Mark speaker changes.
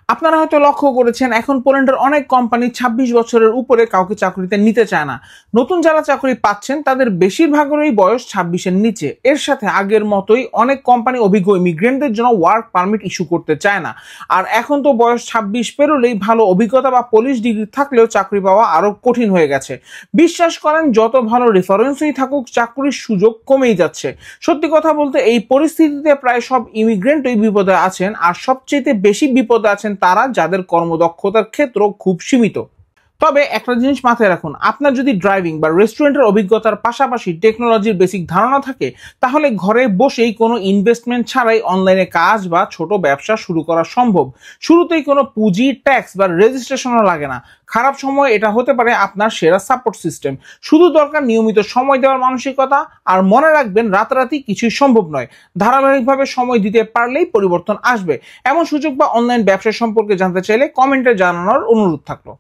Speaker 1: আপনারা হয়তো লক্ষ্য করেছেন এখন পোল্যান্ডের অনেক কোম্পানি ২৬ বছরের উপরে কাউকে চাকরিতে নিতে চায় না। নতুন যারা চাকরি পাচ্ছেন তাদের বেশিরভাগেরই বয়স ২৬-এর নিচে। এর সাথে আগের মতোই অনেক কোম্পানি অভিজ্ঞ ইমিগ্রেন্টদের জন্য ওয়ার্ক পারমিট ইস্যু করতে চায় না। আর এখন তো বয়স ২৬ পেরোলেই ভালো অভিজ্ঞতা বা পুলিশ ডিগ্রি থাকলেও চাকরি পাওয়া আরো কঠিন হয়ে গেছে। বিশ্বাস করেন যত ভালো রেফারেন্সই থাকুক চাকরির সুযোগ কমেই যাচ্ছে। সত্যি কথা বলতে এই পরিস্থিতিতে প্রায় সব ইমিগ্রেন্টই বিপদে আছেন, আর সবচেয়ে বেশি বিপদে আছেন তারা যাদের কর্মদক্ষতার ক্ষেত্র খুব সীমিত। তবে একটা জিনিস মাথায় রাখুন, আপনার যদি ড্রাইভিং বা রেস্টুরেন্টের অভিজ্ঞতার পাশাপাশি টেকনোলজির বেসিক ধারণা থাকে তাহলে ঘরে বসেই কোনো ইনভেস্টমেন্ট ছাড়াই অনলাইনে কাজ বা ছোট ব্যবসা শুরু করা সম্ভব। শুরুতেই কোনো পুঁজি, ট্যাক্স বা রেজিস্ট্রেশনও লাগে না। খারাপ সময় এটা হতে পারে আপনার সেরা সাপোর্ট সিস্টেম। শুধু দরকার নিয়মিত সময় দেওয়ার মানসিকতা, আর মনে রাখবেন রাতারাতি কিছুই সম্ভব নয়। ধারাবাহিকভাবে সময় দিতে পারলেই পরিবর্তন আসবে। এমন সুযোগ বা অনলাইন ব্যবসা সম্পর্কে জানতে চাইলে কমেন্টে জানানোর অনুরোধ থাকলো।